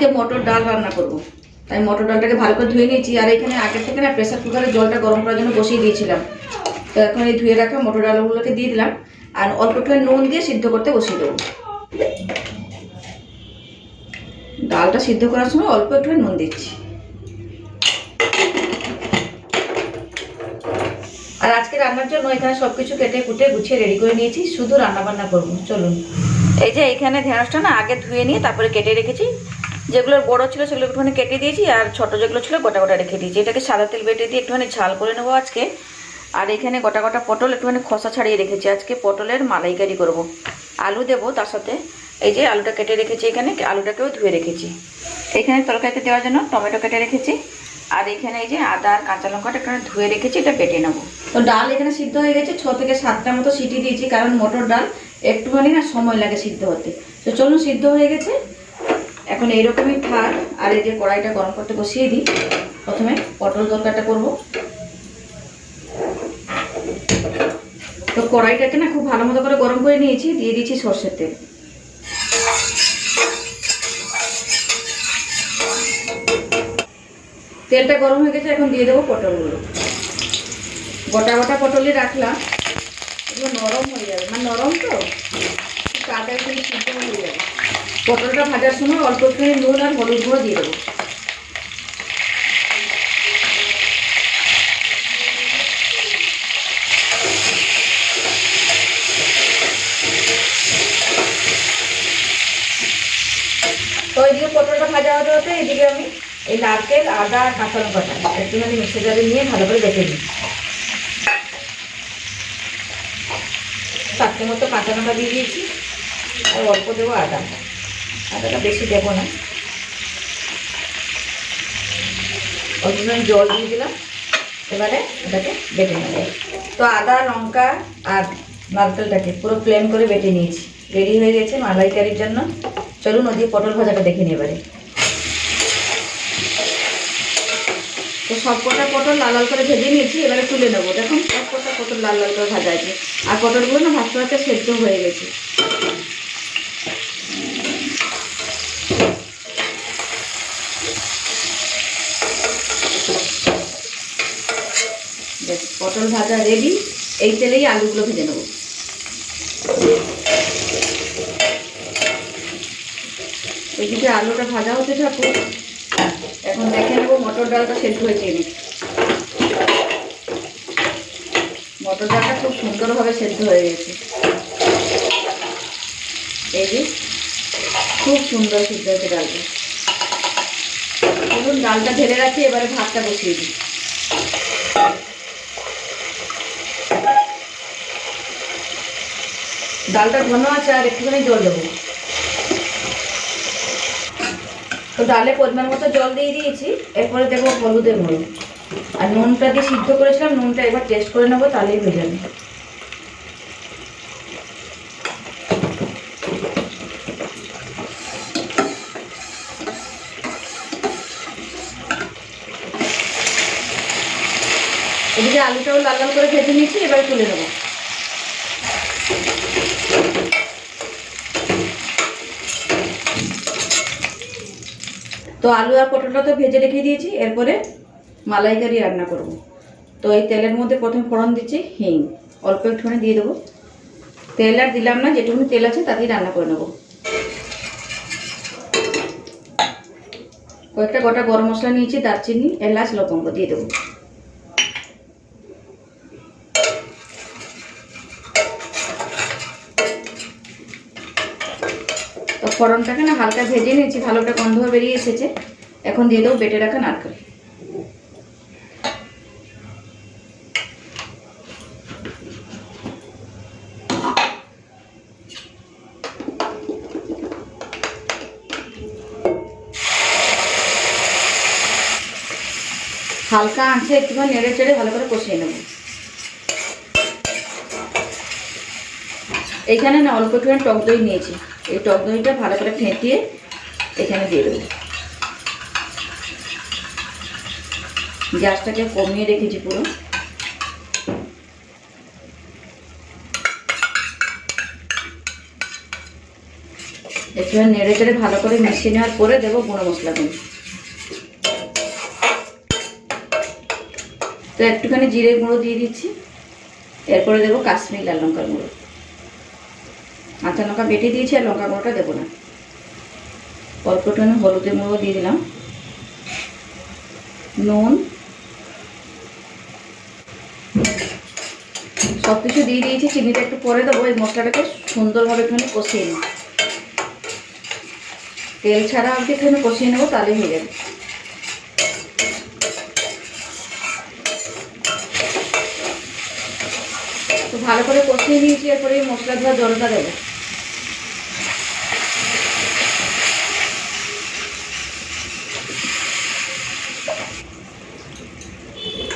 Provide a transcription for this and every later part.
আজকে মটর ডাল রান্না করব, তাই মটর ডালটাকে ভালো করে ধুয়ে নিয়েছি। আর এখানে আগের থেকে না প্রেসার কুকারে জলটা গরম করার জন্য বসিয়ে দিয়েছিলাম। তো এখন এই ধুয়ে রাখা মটর ডালগুলোকে দিয়ে দিলাম আর অল্প একটু নুন দিয়ে সিদ্ধ করতে বসিয়ে দেবো। ডালটা সিদ্ধ করার সময় অল্প একটু নুন দিচ্ছি। আর আজকে রান্নার জন্য এখানে সবকিছু কেটে কুটে গুছিয়ে রেডি করে নিয়েছি, শুধু রান্না বান্না করবো। চলুন। এই যে এইখানে ঢেঁড়সটা না আগে ধুয়ে নিয়ে তারপরে কেটে রেখেছি। যেগুলো বড় ছিল সেগুলো একটুখানি কেটে দিয়েছি, আর ছোট যেগুলো ছিল গোটা গোটা রেখে দিয়েছি। এটাকে সাদা তেল বেটে দিয়ে একটুখানি ঝাল করে নেবো আজকে। আর এখানে গোটা গোটা পটল একটুখানি খোসা ছাড়িয়ে রেখেছি, আজকে পটলের মালাইকারি করব। আলু দেবো তার সাথে। এই যে আলুটা কেটে রেখেছি, এখানে আলুটাকেও ধুয়ে রেখেছি। এখানে তরকারিতে দেওয়ার জন্য টমেটো কেটে রেখেছি। আর এখানে এই যে আদা আর কাঁচা লঙ্কাটা একটুখানি ধুয়ে রেখেছি, এটা বেটে নেবো। তো ডাল এখানে সিদ্ধ হয়ে গেছে, 6 থেকে 7টার মতো সিটি দিয়েছি, কারণ মটর ডাল একটুখানি না সময় লাগে সিদ্ধ হতে। তো চলুন, সিদ্ধ হয়ে গেছে, এখন এইরকমই থাক। আর এই যে কড়াইটা গরম করতে বসিয়ে দিই। প্রথমে পটল তরকারিটা করব। তো কড়াইটাকে না খুব ভালো মতো করে গরম করে নিয়েছি, দিয়ে দিয়েছি সর্ষের তেল। তেলটা গরম হয়ে গেছে, এখন দিয়ে দেবো পটলগুলো। গোটা গোটা পটলই রাখলাম, এগুলো নরম হয়ে যাবে, মানে নরম তো তাড়াতাড়ি কিন্তু সিদ্ধ হয়ে যাবে। পটলটা ভাজার সময় অল্প একটু নুন আর হলুদ গুঁড়ো দিয়ে দেবো। তো এইদিকে পটলটা ভাজা হতে হতে এদিকে আমি এই নারকেল, আদা আর কাঁচা লঙ্কাটা একটুখানি মিক্সির জারে নিয়ে ভালো করে বেটে নিই। 4টে মতো কাঁচা লঙ্কা দিয়ে দিয়েছি, আর অল্প দেবো আদা। আদাটা বেশি দেবো না, অল্প জল দিয়ে দিলাম। এবারে এটাকে বেটে নেব। তো আদা, লঙ্কা আর নারকেলটাকে পুরো প্লেন করে বেটে নিয়েছি, রেডি হয়ে গেছে মালাইকারির জন্য। চলুন ওদিকে পটল ভাজাটা দেখে নিই এবারে। তো সবকটা পটল লাল লাল করে ভেজে নিয়েছি, এবারে তুলে নেবো। দেখুন সবকটা পটল লাল লাল করে ভাজা আছে, আর পটলগুলো না ভাজতে ভাজতে সেদ্ধ হয়ে গেছে। পটল ভাজা রেডি, এই তেলেই আলুগুলো ভেজে নেব। এদিকে আলুটা ভাজা হতে থাকুক, এখন দেখে নেবো মটর ডালটা সেদ্ধ হয়েছে নাকি। মটর ডালটা খুব সুন্দরভাবে সেদ্ধ হয়ে গেছে, এই যে খুব সুন্দর সিদ্ধ হয়েছে ডালটা। দেখুন ডালটা ঢেলে রাখি, এবারে ভাতটা বসিয়ে দিই। ডালটা ঘন আছে, আর একটুখানি জল দেবো। তো ডালে পরিমাণ মতো জল দিয়ে দিয়েছি, এরপরে দেবো হলুদের গুঁড়ো। আর নুনটা দিয়ে সিদ্ধ করেছিলাম, নুনটা এবার টেস্ট করে নেবো, তাহলেই হয়ে যাবে। এদিকে আলুটাও লাল লাল করে ভেজে নিয়েছি, এবারে তুলে নেবো। তো আলু আর পটলটা তো ভেজে রেখে দিয়েছি, এরপরে মালাইকারি রান্না করব। তো এই তেলের মধ্যে প্রথমে ফোড়ন দিচ্ছি হিং, অল্প একটুখানি দিয়ে দেবো। তেল আর দিলাম না, যেটুকুনি তেল আছে তাতেই রান্না করে নেবো। কয়েকটা গোটা গরম মশলা নিয়েছি, দারচিনি, এলাচ, লবঙ্গ দিয়ে দেবো। তো ফোড়নটাকে না হালকা ভেজে নিয়েছি, ভালোটা গন্ধ বেরিয়ে এসেছে। এখন দিয়ে দেবো বেটে রাখা নারকেল। হালকা আঁচে একটুখানি নেড়ে চেড়ে ভালো করে কষিয়ে নেব। এইখানে না অল্প একটুখানি টক দই নিয়েছি, এই টক দইটা ভালো করে ফেটিয়ে এখানে দিয়ে দেবো। গ্যাসটাকে কমিয়ে রেখেছি পুরো। একটু নেড়ে চেড়ে ভালো করে মিশিয়ে নেওয়ার পরে দেবো গুঁড়ো মশলাগুলো। তো একটুখানি জিরে গুঁড়ো দিয়ে দিচ্ছি, এরপরে দেবো কাশ্মীরি লাল লঙ্কার গুঁড়ো। কাঁচা লঙ্কা বেটে দিয়েছি, আর লঙ্কা গুঁড়োটা দেবো না। অল্প একটুখানি হলুদের গুঁড়ো দিয়ে দিলাম, নুন, সব কিছু দিয়ে দিয়েছি। চিনিটা একটু পরে দেবো। এই মশলাটাকে সুন্দরভাবে একটুখানি কষিয়ে নিই, তেল ছাড়া অবধি একটুখানি কষিয়ে নেবো, তাহলে হয়ে যাবে। তো ভালো করে কষিয়ে নিয়েছি, এরপরে এই মশলা ধোয়া জলটা দেবো।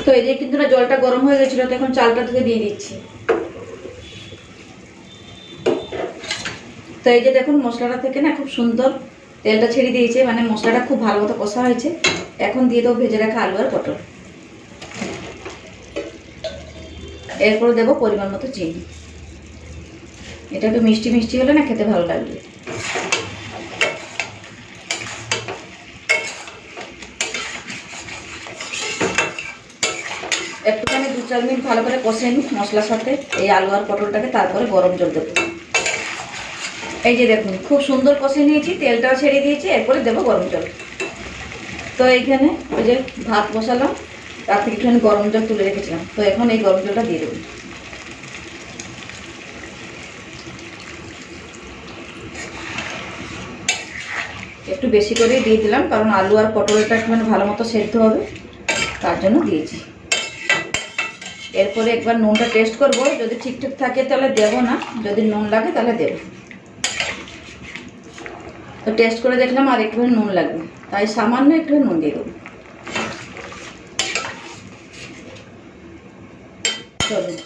তো এই যে কিন্তু না জলটা গরম হয়ে গেছিলো, তো এখন চালটা ধুয়ে দিয়ে দিচ্ছি। তো এই যে দেখুন মশলাটা থেকে না খুব সুন্দর তেলটা ছেড়ে দিয়েছে, মানে মশলাটা খুব ভালো মতো কষা হয়েছে। এখন দিয়ে দেবো ভেজে রাখা আলু আর পটল, এরপরে দেবো পরিমাণ মতো চিনি। এটা একটু মিষ্টি মিষ্টি হলে না খেতে ভালো লাগবে। একটুখানি 2-4 মিনিট ভালো করে কষে নিই মশলার সাথে এই আলু আর পটলটাকে, তারপরে গরম জল দেবো। এই যে দেখুন খুব সুন্দর কষে নিয়েছি, তেলটাও ছেড়ে দিয়েছি, এরপরে দেবো গরম জল। তো এইখানে ওই যে ভাত বসালাম, তার থেকে একটুখানি গরম জল তুলে রেখেছিলাম, তো এখন এই গরম জলটা দিয়ে দেবো। একটু বেশি করেই দিয়ে দিলাম, কারণ আলু আর পটলটা একটুখানি ভালো মতো সেদ্ধ হবে, তার জন্য দিয়েছি। এরপরে একবার নুনটা টেস্ট করবো, যদি ঠিকঠাক থাকে তাহলে দেবো না, যদি নুন লাগে তাহলে দেবো। তো টেস্ট করে দেখলাম আর একটুখানি নুন লাগবে, তাই সামান্য একটু নুন দিয়ে দেবো। চলুন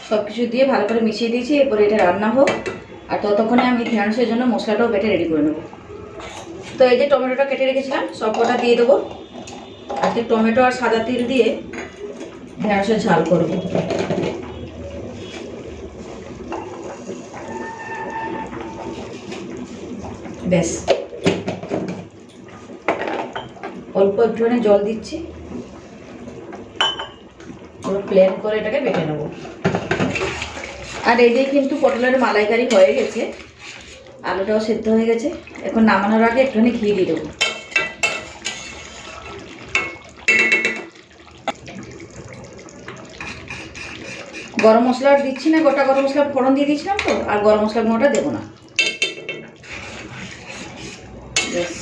সব কিছু দিয়ে ভালো করে মিশিয়ে দিয়েছি, এরপরে এটা রান্না হোক, আর ততক্ষণে আমি ঢেঁড়সের জন্য মশলাটাও বেটে রেডি করে নেবো। তো এই যে টমেটোটা কেটে রেখেছিলাম সব কটা দিয়ে দেবো। আজকে টমেটো আর সাদা তিল দিয়ে ঢেঁড়সের ঝাল করবো। ব্যাস অল্প একটুখানি জল দিচ্ছি, প্লেন করে এটাকে বেটে নেবো। আর এই যে কিন্তু পটলের মালাইকারি হয়ে গেছে, আলুটাও সেদ্ধ হয়ে গেছে। এখন নামানোর আগে একটুখানি ঘি দিয়ে দেবো। গরম মশলা আর দিচ্ছি না, গোটা গরম মশলা ফোড়ন দিয়ে দিয়েছিলাম তো, আর গরম মশলা গুঁড়োটা দেবো না।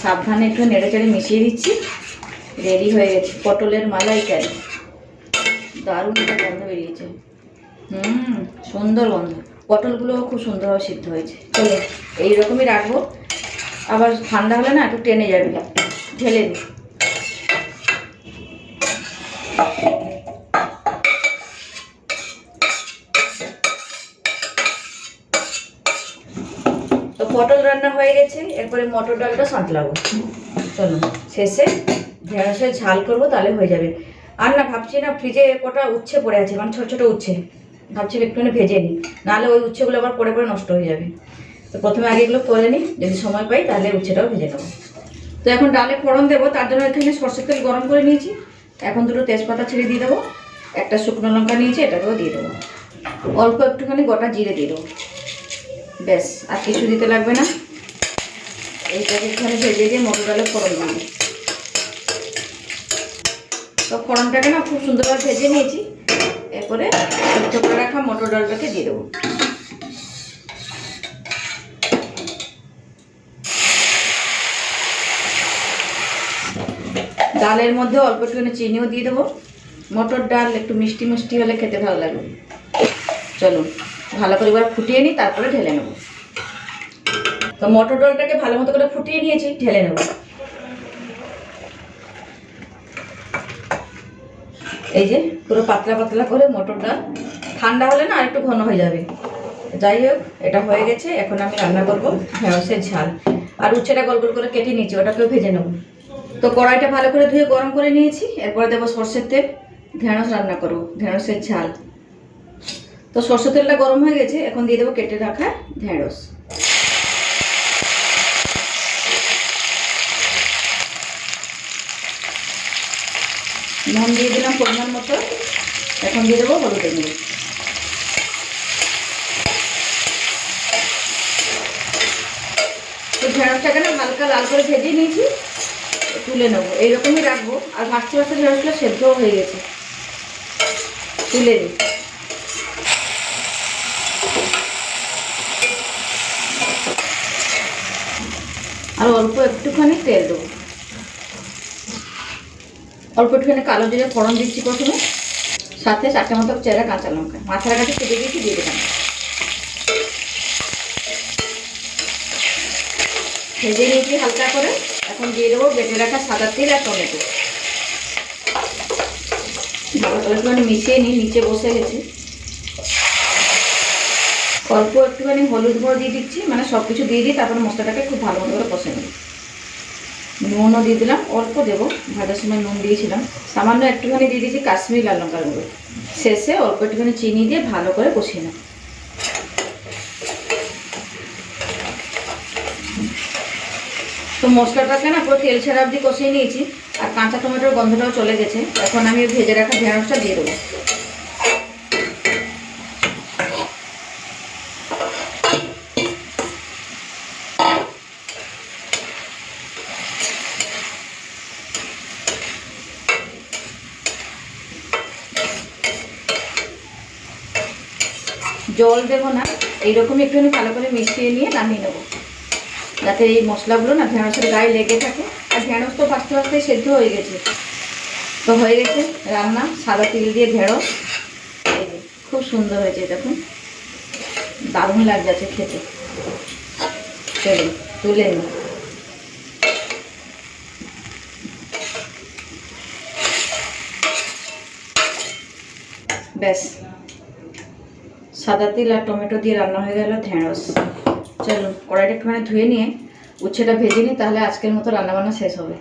সাবধানে একটু নেড়ে চেড়ে মিশিয়ে দিচ্ছি। রেডি হয়ে গেছে পটলের মালাইকারি। দারুণ একটা গন্ধ বেরিয়েছে, সুন্দর গন্ধ। পটলগুলোও খুব সুন্দরভাবে সিদ্ধ হয়েছে। চলো এইরকমই রাখবো, আবার ঠান্ডা হলে না একটু টেনে যাবে, ঢেলে দিই। তো পটল রান্না হয়ে গেছে, এরপরে মটর ডালটা সাঁতলাবো। চলো শেষে ঢেঁড়সের ঝাল করবো, তাহলে হয়ে যাবে। আর না ভাবছি না ফ্রিজে কটা উচ্ছে পড়ে আছে, মানে ছোটো ছোটো উচ্ছে, ভাবছি একটুখানি ভেজে নিই, নাহলে ওই উচ্ছেগুলো আবার পড়ে পড়ে নষ্ট হয়ে যাবে। তো প্রথমে আগে এগুলো করে নিই, যদি সময় পাই তাহলে উচ্ছেটাও ভেজে নেবো। তো এখন ডালে ফোড়ন দেবো, তার জন্য এখানে সরষের তেল গরম করে নিয়েছি। এখন দুটো তেজপাতা ছেড়ে দিয়ে দেবো, একটা শুকনো লঙ্কা নিয়েছি, এটাকেও দিয়ে দেবো। অল্প একটুখানি গোটা জিরে দিয়ে দেবো, ব্যাস আর কিছু দিতে লাগবে না। এইটাকে এখানে ভেজে দিয়ে মটর ডালে ফোড়ন দিই। তো ফোড়নটাকে না খুব সুন্দরভাবে ভেজে নিয়েছি, এরপরে সেদ্ধ করে রাখা মটর ডালটাকে দিয়ে দেবো। ডালের মধ্যে অল্প একটুখানি চিনিও দিয়ে দেবো। মটর ডাল একটু মিষ্টি মিষ্টি হলে খেতে ভালো লাগবে। চলুন ভালো করে এবার ফুটিয়ে নিই, তারপরে ঢেলে নেব। তো মটর ডালটাকে ভালো মতো করে ফুটিয়ে নিয়েছি, ঢেলে নেব। এই যে পুরো পাতলা পাতলা করে মটর ডাল, ঠান্ডা হলে না আরেকটু ঘন হয়ে যাবে। যাই হোক এটা হয়ে গেছে, এখন আমি রান্না করবো ঢেঁড়সের ঝাল। আর উচ্ছেটা গোল গোল করে কেটে নিয়েছি, ওটাকেও ভেজে নেব। তো কড়াইটা ভালো করে ধুয়ে গরম করে নিয়েছি, এরপরে দেবো সর্ষের তেল। ঢেঁড়স রান্না করবো, ঢেঁড়সের ঝাল। তো সর্ষের তেলটা গরম হয়ে গেছে, এখন দিয়ে দেবো কেটে রাখা ঢেঁড়স। নুন দিয়ে দিলাম পরিমাণ মতো। এখন দিয়ে দেবো হলুদের গুঁড়ো। তো ঢেঁড়সটাকে না হালকা লাল করে ভেজে নিয়েছি, তুলে নেবো। এইরকমই রাখবো। আর ভাজতে ভাজতে ঢেঁড়সগুলো সেদ্ধও হয়ে গেছে, তুলে দিই। আর অল্প একটুখানি তেল দেবো, অল্প একটুখানি কালো জিরে ফোড়ন দিচ্ছি প্রথমে, সাথে 4টে মতো চেরা কাঁচা লঙ্কা মাথার কাছে কেটে দিয়েছি, দিয়ে দিলাম। ভেজে নিয়েছি হালকা করে। এখন দিয়ে দেবো বেটে রাখা সাদা তিল আর টমেটো। ভালো করে একটুখানি মিশিয়ে নিই, নিচে বসে গেছে। অল্প একটুখানি হলুদ গুঁড়ো দিয়ে দিচ্ছি, মানে সব কিছু দিয়ে দিই, তারপরে মশলাটাকে খুব ভালো মতো করে কষে নিই। নুনও দিয়ে দিলাম, অল্প দেবো, ভাজার সময় নুন দিয়েছিলাম। সামান্য একটুখানি দিয়ে দিয়েছি কাশ্মীরি লাল লঙ্কার গুঁড়ো। শেষে অল্প একটুখানি চিনি দিয়ে ভালো করে কষিয়ে নেব। তো মশলাটাকে না পুরো তেল ছাড়া অবধি কষিয়ে নিয়েছি, আর কাঁচা টমেটোর গন্ধটাও চলে গেছে। এখন আমি ভেজে রাখা ঢেঁড়সটা দিয়ে দেবো। জল দেবো না, এইরকমই একটুখানি ভালো করে মিশিয়ে নিয়ে নামিয়ে নেবো, যাতে এই মশলাগুলো না ঢেঁড়সের গায়ে লেগে থাকে। আর ঢেঁড়স তো ভাজতে ভাজতে সেদ্ধ হয়ে গেছে। তো হয়ে গেছে রান্না, সাদা তিল দিয়ে ঢেঁড়স। খুব সুন্দর হয়েছে, দেখুন দারুণ লাগছে খেতে। চলুন তুলে নিই। ব্যাস, সাদা তিল আর টমেটো দিয়ে রান্না হয়ে গেল ঢেঁড়স। চলুন কড়াইটা একটুখানি ধুয়ে নিয়ে উচ্ছেটা ভেজে নিই, তাহলে আজকের মতো রান্নাবান্না শেষ হবে।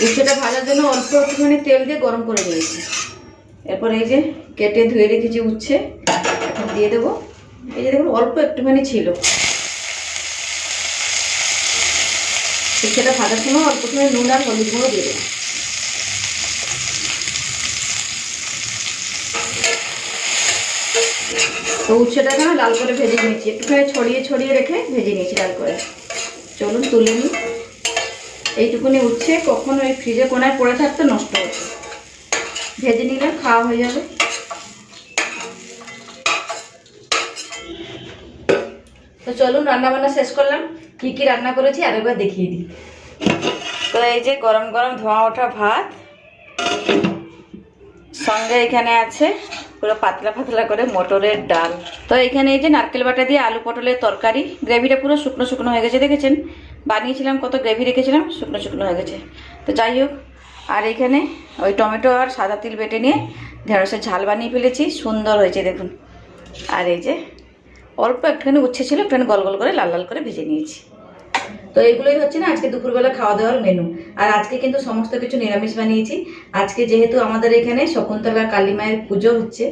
উচ্ছেটা ভাজার জন্য অল্প একটুখানি তেল দিয়ে গরম করে নিয়েছি। এরপর এই যে কেটে ধুয়ে রেখেছি উচ্ছে, এখন দিয়ে দেবো। এই যে দেখুন অল্প একটুখানি ছিল। উচ্ছেটা ভাজার সময় অল্প একটুখানি নুন আর হলুদ গুঁড়ো দিয়ে দেবো। তো উচ্ছেটাকে না লাল করে ভেজে নিয়েছি, একটুখানি ছড়িয়ে ছড়িয়ে রেখে ভেজে নিয়েছি লাল করে। চলুন তুলে নিই। এইটুকুনি উচ্ছে কখনো এই ফ্রিজে কোনায় পড়ে থাকতে নষ্ট হচ্ছে, ভেজে নিলে খাওয়া হয়ে যাবে। তো চলুন রান্নাবান্না শেষ করলাম। কি কি রান্না করেছি আরেকবার দেখিয়ে দিই। তো এই যে গরম গরম ধোঁয়া ওঠা ভাত, সঙ্গে এখানে আছে পুরো পাতলা পাতলা করে মটরের ডাল। তো এখানে এই যে নারকেল বাটা দিয়ে আলু পটলের তরকারি। গ্রেভিটা পুরো শুকনো শুকনো হয়ে গেছে, দেখেছেন? বানিয়েছিলাম কত গ্রেভি রেখেছিলাম, শুকনো শুকনো হয়ে গেছে। তো যাই হোক, আর এখানে ওই টমেটো আর সাদা তিল বেটে নিয়ে ঢেঁড়সের ঝাল বানিয়ে ফেলেছি, সুন্দর হয়েছে দেখুন। আর এই যে অল্প একটুখানি উচ্ছে ছিল, একটুখানি গল গল করে লাল লাল করে ভেজে নিয়েছি। তো এগুলোই হচ্ছে না আজকে দুপুরবেলা খাওয়া দাওয়ার মেনু। আর আজকে কিন্তু সমস্ত কিছু নিরামিষ বানিয়েছি। আজকে যেহেতু আমাদের এখানে শকুন্তলা কালী মায়ের পুজো হচ্ছে,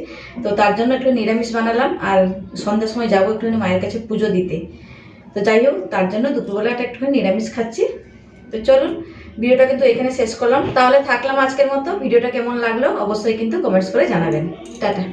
তো তার জন্য একটু নিরামিষ বানালাম। আর সন্ধ্যার সময় যাবো একটুখানি মায়ের কাছে পুজো দিতে। তো যাই হোক, তার জন্য দুপুরবেলাটা একটুখানি নিরামিষ খাচ্ছি। তো চলুন ভিডিওটা কিন্তু এখানে শেষ করলাম। তাহলে থাকলাম আজকের মতো। ভিডিওটা কেমন লাগলো অবশ্যই কিন্তু কমেন্টস করে জানাবেন। টাটা।